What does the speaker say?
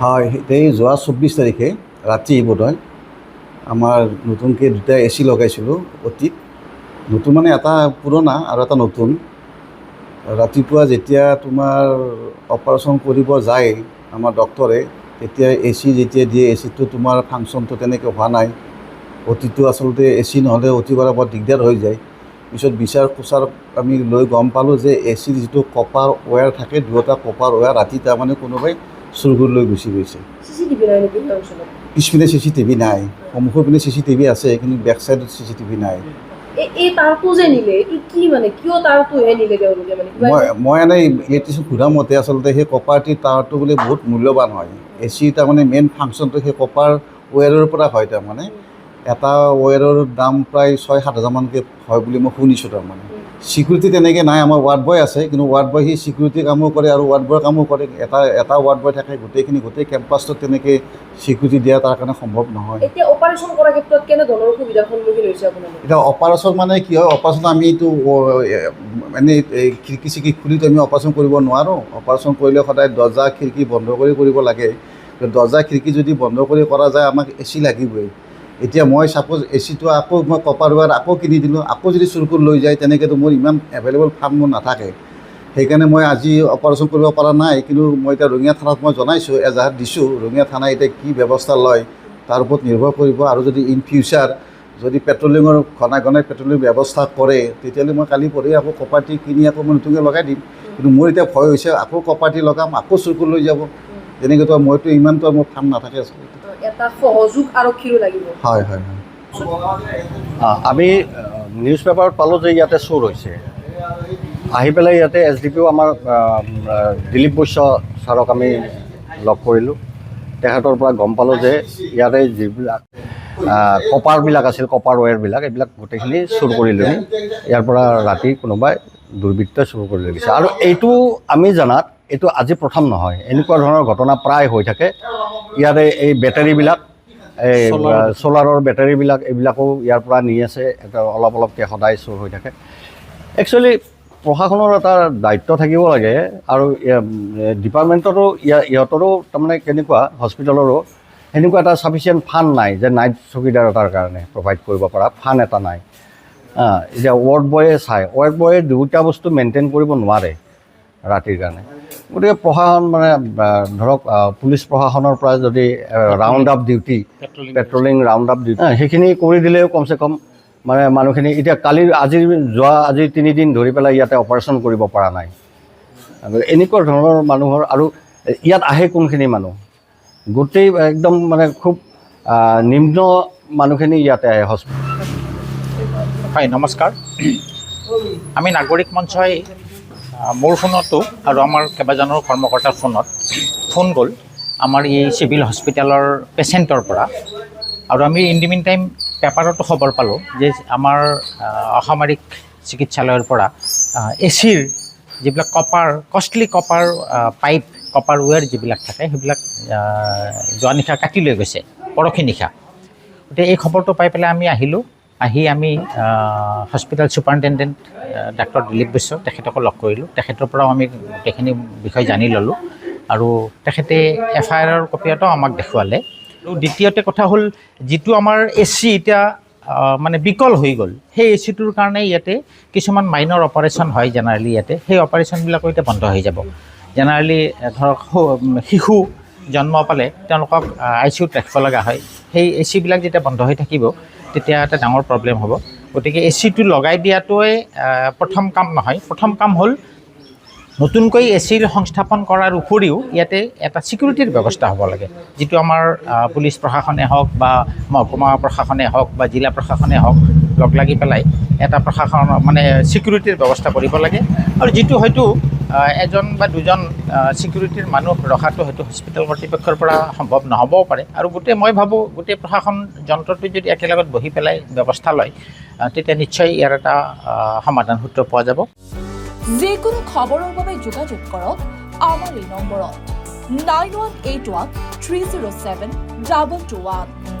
হয়, এই যোৱা 24 তাৰিখে ৰাতি বোধহয় আমাৰ নতুনকৈ দুটা AC লগাইছিলোঁ অতীত। নতুন মানে এটা পুৰণা আৰু এটা নতুন। ৰাতিপুৱা যেতিয়া তোমাৰ অপাৰেশ্যন কৰিব যায় আমাৰ ডক্টৰে, তেতিয়া AC যেতিয়া দিয়ে, ACটো তোমাৰ ফাংচনটো তেনেকৈ হোৱা নাই। অতীটো আচলতে AC নহ'লে অতি কৰা বৰ দিগদাৰ হৈ যায়। পিছত বিচাৰ খোচাৰ আমি লৈ গম পালোঁ যে ACৰ যিটো কপাৰ ৱায়াৰ থাকে, দুয়োটা কপাৰ ৱায়াৰ ৰাতি তাৰমানে কোনোবাই চুৰ কৰি লৈ গুচি গৈছে। পিছপিনে CCTV নাই, সন্মুখৰ পিনে CCTV আছে, কিন্তু বেক চাইডত CCTV নাই। এই তাৰটো যে নিলে, এইটো কি মানে কিয় তাৰটোহে নিলে তেওঁলোকে মানে? মই এনেই ইলেক্ট্ৰিচিয়ান ঘূৰা মতে আচলতে সেই কপাৰটিৰ তাৰটো বোলে বহুত মূল্যৱান হয়। AC তাৰমানে মেইন ফাংচনটো সেই কপাৰ ৱায়াৰৰ পৰা হয়। তাৰমানে এটা ৱায়াৰৰ দাম প্ৰায় 6-7 হাজাৰমানকৈ হয় বুলি মই শুনিছোঁ। তাৰমানে চিকিউৰিটি তেনেকৈ নাই, আমাৰ ৱাৰ্ড বয় আছে, কিন্তু ৱাৰ্ড বয় সি চিকিউৰিটি কামো কৰে আৰু ৱাৰ্ড বয়ৰ কামো কৰে। এটা ৱাৰ্ড বয় থাকে, গোটেই কেম্পাছটোত তেনেকৈ চিকিউৰিটি দিয়া তাৰ কাৰণে সম্ভৱ নহয়। এতিয়া অপাৰেশ্যন কৰাৰ ক্ষেত্ৰত কেনেধৰণৰ অসুবিধাৰ সন্মুখীন হৈছে আপোনালোকে? এতিয়া অপাৰেশ্যন মানে কি হয়, অপাৰেশ্যন আমিতো এনেই খিৰিকী চিৰিকি খুলিতো আমি অপাৰেশ্যন কৰিব নোৱাৰোঁ। অপাৰেশ্যন কৰিলে সদায় দৰ্জা খিৰিকী বন্ধ কৰি কৰিব লাগে। দৰ্জা খিৰিকী যদি বন্ধ কৰি কৰা যায়, আমাক AC লাগিবই। এতিয়া মই ছাপ'জ ACটো আকৌ মই কপাৰ ৱায়াৰ আকৌ কিনি দিলোঁ, আকৌ যদি চুৰ কৰি লৈ যায়, তেনেকৈতো মোৰ ইমান এভেইলেবল ফাণ্ড মোৰ নাথাকে। সেইকাৰণে মই আজি অপাৰেশ্যন কৰিব পৰা নাই। কিন্তু মই এতিয়া ৰঙিয়া থানাত মই জনাইছোঁ, এজাহাৰ দিছোঁ। ৰঙিয়া থানাই এতিয়া কি ব্যৱস্থা লয় তাৰ ওপৰত নিৰ্ভৰ কৰিব। আৰু যদি ইন ফিউচাৰ যদি পেট্ৰলিঙৰ ঘনাই পেট্ৰলিং ব্যৱস্থা কৰে, তেতিয়াহ'লে মই কালি পৰহি আকৌ কপাৰটি কিনি আকৌ মই নতুনকৈ লগাই দিম। কিন্তু মোৰ এতিয়া ভয় হৈছে, আকৌ কপাৰটি লগাম, আকৌ চুৰ কৰি লৈ যাব। তেনেকৈতো মইতো ইমানটো মোৰ ফাণ্ড নাথাকে আচলতে। এটা সহযোগ আৰক্ষীৰো লাগিব। হয়। আমি নিউজ পেপাৰত পালোঁ যে ইয়াতে চুৰ হৈছে। আহি পেলাই ইয়াতে SDPO আমাৰ দিলীপ বৈশ্য ছাৰক আমি লগ কৰিলোঁ। তেখেতৰ পৰা গম পালোঁ যে ইয়াতে যিবিলাক কপাৰবিলাক আছিল, কপাৰ ৱায়াৰবিলাক, এইবিলাক গোটেইখিনি চুৰ কৰি লৈ ইয়াৰ পৰা ৰাতি কোনোবাই দুৰ্বৃত্তই চুৰ কৰি লৈ গৈছে। আৰু এইটো আমি জনাত এইটো আজি প্ৰথম নহয়, এনেকুৱা ধৰণৰ ঘটনা প্ৰায় হৈ থাকে। ইয়াতে এই বেটাৰীবিলাক, এই চ'লাৰৰ বেটাৰীবিলাক, এইবিলাকো ইয়াৰ পৰা নি আছে, এটা অলপকৈ সদায় চুৰ হৈ থাকে। একচুৱেলি প্ৰশাসনৰ এটা দায়িত্ব থাকিব লাগে। আৰু ডিপাৰ্টমেণ্টৰো ইহঁতৰো তাৰমানে কেনেকুৱা, হস্পিটেলৰো সেনেকুৱা এটা ছাফিচিয়েণ্ট ফাণ্ড নাই যে নাইট চকীদাৰ এটাৰ কাৰণে প্ৰভাইড কৰিব পৰা ফাণ্ড এটা নাই। এতিয়া ৱাৰ্ড বয়ে চায়, ৱাৰ্ড বয়ে দুটা বস্তু মেইনটেইন কৰিব নোৱাৰে ৰাতিৰ কাৰণে। গতিকে প্ৰশাসন মানে ধৰক পুলিচ প্ৰশাসনৰ পৰা যদি round up duty, patrolling round up duty সেইখিনি কৰি দিলেও কমচে কম মানে মানুহখিনি এতিয়া আজি 3 দিন ধৰি পেলাই ইয়াতে অপাৰেশ্যন কৰিব পৰা নাই। এনেকুৱা ধৰণৰ মানুহৰ আৰু ইয়াত আহে কোনখিনি মানুহ, গোটেই একদম মানে খুব নিম্ন মানুহখিনি ইয়াতে আহে হস্পিটেল। হয়, নমস্কাৰ। আমি নাগৰিক মঞ্চই মোৰ ফোনতো আৰু আমাৰ কেইবাজনৰ কৰ্মকৰ্তাৰ ফোন গ'ল আমাৰ এই চিভিল হস্পিটেলৰ পেচেণ্টৰ পৰা। আৰু আমি ইন দি মিন টাইম পেপাৰতো খবৰ পালোঁ যে আমাৰ অসামৰিক চিকিৎসালয়ৰ পৰা ACৰ যিবিলাক কষ্টলি কপাৰ পাইপ, কপাৰ ৱেৰ যিবিলাক থাকে, সেইবিলাক যোৱা নিশা কাটি লৈ গৈছে, পৰহি নিশা। গতিকে এই খবৰটো পাই পেলাই আমি আহিলোঁ। আমি hospital superintendent doctor Dilip Baishya তেখেতক লগ কৰিলোঁ। তেখেতৰ পৰাও আমি গোটেইখিনি বিষয় জানি ল'লোঁ। আৰু তেখেতে FIR কপি এটাও আমাক দেখুৱালে। আৰু দ্বিতীয়তে কথা হ'ল, যিটো আমাৰ AC এতিয়া মানে বিকল হৈ গ'ল, সেই ACটোৰ কাৰণে ইয়াতে কিছুমান মাইনৰ অপাৰেশ্যন হয় জেনেৰেলি ইয়াতে, সেই অপাৰেশ্যনবিলাকো এতিয়া বন্ধ হৈ যাব। জেনেৰেলি ধৰক শিশু জন্ম পালে তেওঁলোকক ICUত ৰাখিব লগা হয়। সেই ACবিলাক যেতিয়া বন্ধ হৈ থাকিব, তেতিয়া এটা ডাঙৰ প্ৰব্লেম হ'ব। গতিকে ACটো লগাই দিয়াটোৱে প্ৰথম কাম নহয়। প্ৰথম কাম হ'ল নতুনকৈ ACৰ সংস্থাপন কৰাৰ উপৰিও ইয়াতে এটা চিকিউৰিটিৰ ব্যৱস্থা হ'ব লাগে, যিটো আমাৰ পুলিচ প্ৰশাসনে হওক বা মহকুমা প্ৰশাসনে হওক বা জিলা প্ৰশাসনে হওক লগ লাগি পেলাই এটা প্ৰশাসন মানে চিকিউৰিটিৰ ব্যৱস্থা কৰিব লাগে। আৰু যিটো হয়তো এজন বা দুজন চিকিউৰিটিৰ মানুহ ৰখাটো হয়তো হস্পিটেল কৰ্তৃপক্ষৰ পৰা সম্ভৱ নহ'বও পাৰে। আৰু মই ভাবোঁ গোটেই প্ৰশাসন যন্ত্ৰটো যদি একেলগত বহি পেলাই ব্যৱস্থা লয়, তেতিয়া নিশ্চয় ইয়াৰ এটা সমাধান সূত্ৰ পোৱা যাব। যিকোনো খবৰৰ বাবে যোগাযোগ কৰক আমাৰ এই নম্বৰত 9181 307 2221।